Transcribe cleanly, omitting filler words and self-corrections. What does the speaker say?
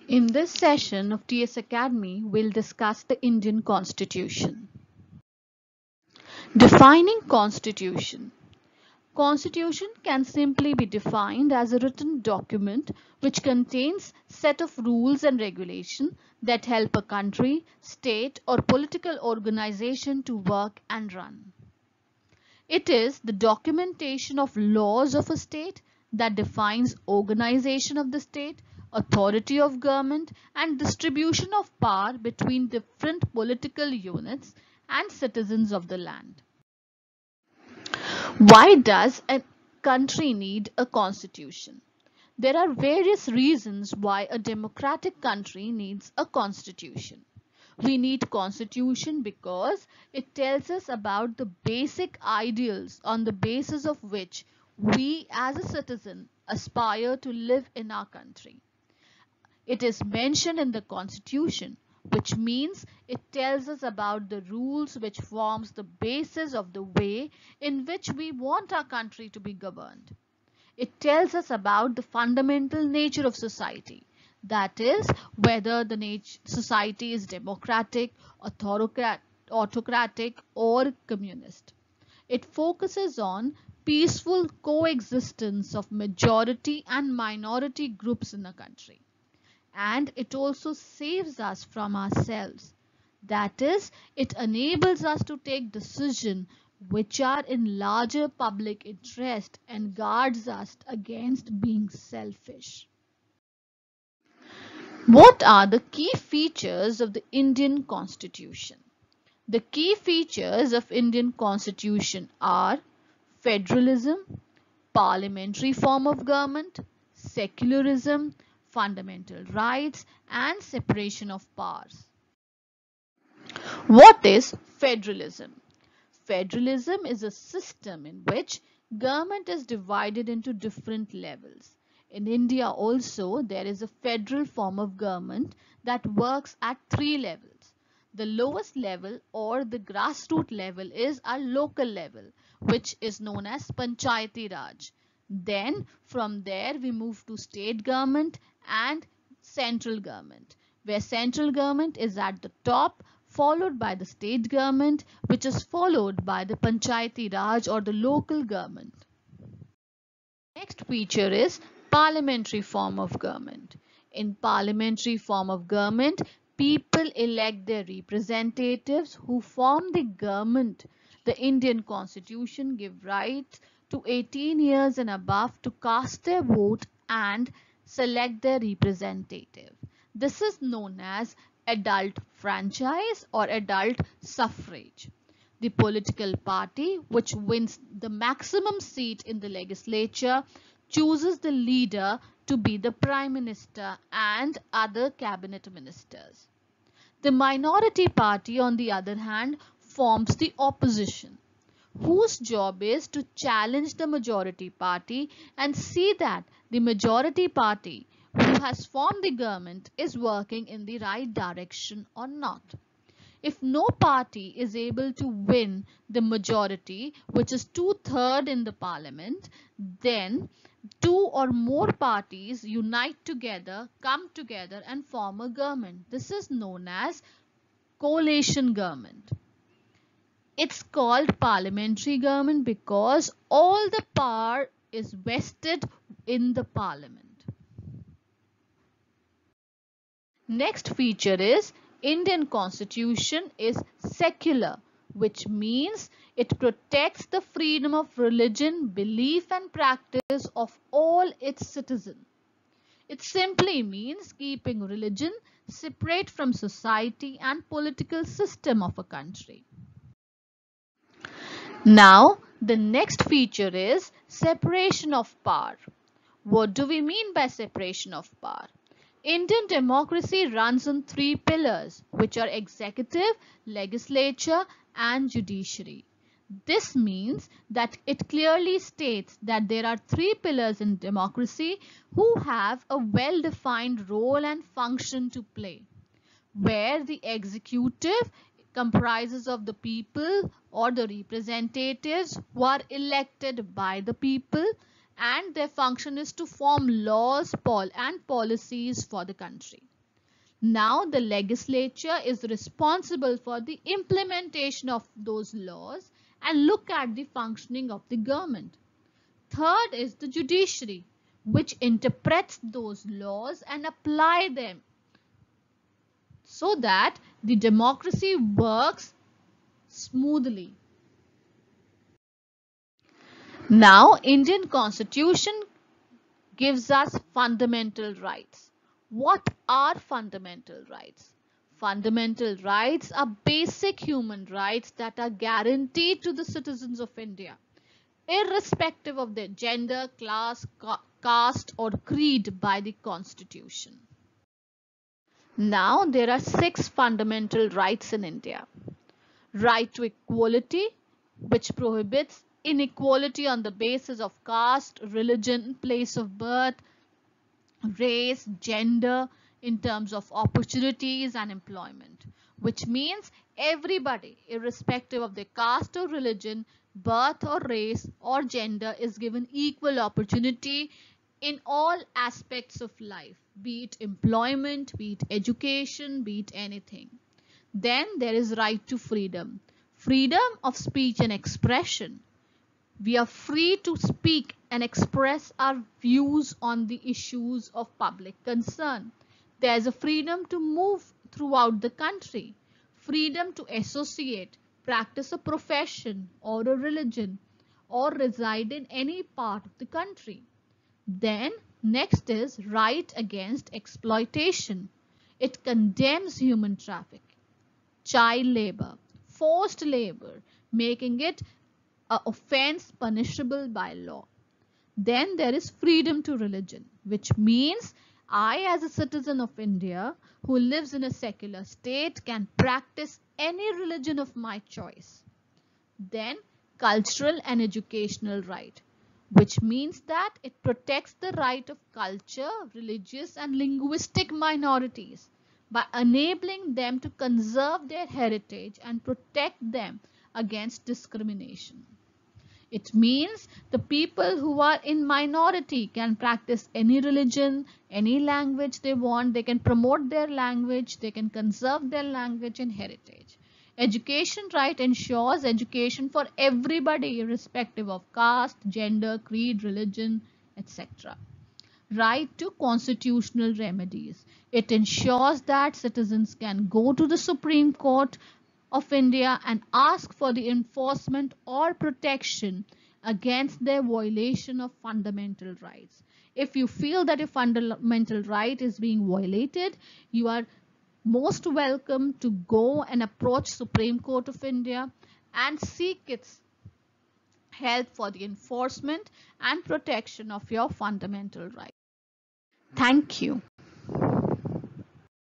In this session of TS Academy, we'll discuss the Indian Constitution. Defining Constitution. Constitution can simply be defined as a written document which contains set of rules and regulations that help a country, state, or political organization to work and run. It is the documentation of laws of a state that defines organization of the state, authority of government, and distribution of power between different political units and citizens of the land. Why does a country need a constitution? There are various reasons why a democratic country needs a constitution. We need constitution because it tells us about the basic ideals on the basis of which we as a citizen aspire to live in our country. It is mentioned in the constitution, which means it tells us about the rules which forms the basis of the way in which we want our country to be governed. It tells us about the fundamental nature of society. That is, whether the society is democratic, autocratic, or communist. It focuses on peaceful coexistence of majority and minority groups in a country. And it also saves us from ourselves. That is, it enables us to take decisions which are in larger public interest and guards us against being selfish. What are the key features of the Indian Constitution? The key features of Indian Constitution are federalism, parliamentary form of government, secularism, fundamental rights, and separation of powers. What is federalism? Federalism is a system in which government is divided into different levels. In India also, there is a federal form of government that works at three levels. The lowest level or the grassroots level is our local level, which is known as Panchayati Raj. Then from there we move to state government and central government, where central government is at the top, followed by the state government, which is followed by the Panchayati Raj or the local government. Next feature is parliamentary form of government. In parliamentary form of government, people elect their representatives who form the government. The Indian Constitution gives rights to 18 years and above to cast their vote and select their representative. This is known as adult franchise or adult suffrage. The political party which wins the maximum seat in the legislature chooses the leader to be the prime minister and other cabinet ministers. The minority party, on the other hand, forms the opposition, whose job is to challenge the majority party and see that the majority party who has formed the government is working in the right direction or not. If no party is able to win the majority, which is 2/3 in the parliament, then two or more parties unite together, come together and form a government. This is known as coalition government. It's called parliamentary government because all the power is vested in the parliament. Next feature is Indian Constitution is secular, which means it protects the freedom of religion, belief and practice of all its citizens. It simply means keeping religion separate from society and political system of a country. Now, the next feature is separation of power. What do we mean by separation of power? Indian democracy runs on three pillars, which are executive, legislature, and judiciary. This means that it clearly states that there are three pillars in democracy who have a well-defined role and function to play, where the executive comprises of the people or the representatives who are elected by the people, and their function is to form laws and policies for the country. Now the legislature is responsible for the implementation of those laws and look at the functioning of the government. Third is the judiciary, which interprets those laws and apply them so that the democracy works smoothly. Now, Indian Constitution gives us fundamental rights. What are fundamental rights? Fundamental rights are basic human rights that are guaranteed to the citizens of India, irrespective of their gender, class, caste, or creed by the Constitution. Now, there are 6 fundamental rights in India. Right to equality, which prohibits inequality on the basis of caste, religion, place of birth, race, gender, in terms of opportunities and employment, which means everybody, irrespective of their caste or religion, birth or race or gender, is given equal opportunity in all aspects of life, be it employment, be it education, be it anything. Then there is right to freedom. Freedom of speech and expression. We are free to speak and express our views on the issues of public concern. There is a freedom to move throughout the country, freedom to associate, practice a profession or a religion, or reside in any part of the country. Then, next is right against exploitation. It condemns human trafficking, child labor, forced labor, making it an offense punishable by law. Then there is freedom to religion, which means I, as a citizen of India who lives in a secular state, can practice any religion of my choice. Then cultural and educational right, which means that it protects the right of culture, religious and linguistic minorities by enabling them to conserve their heritage and protect them against discrimination. It means the people who are in minority can practice any religion, any language they want. They can promote their language, they can conserve their language and heritage. Education right ensures education for everybody, irrespective of caste, gender, creed, religion, etc. Right to constitutional remedies. It ensures that citizens can go to the Supreme Court of India and ask for the enforcement or protection against their violation of fundamental rights. If you feel that a fundamental right is being violated, you are most welcome to go and approach Supreme Court of India and seek its help for the enforcement and protection of your fundamental rights. Thank you.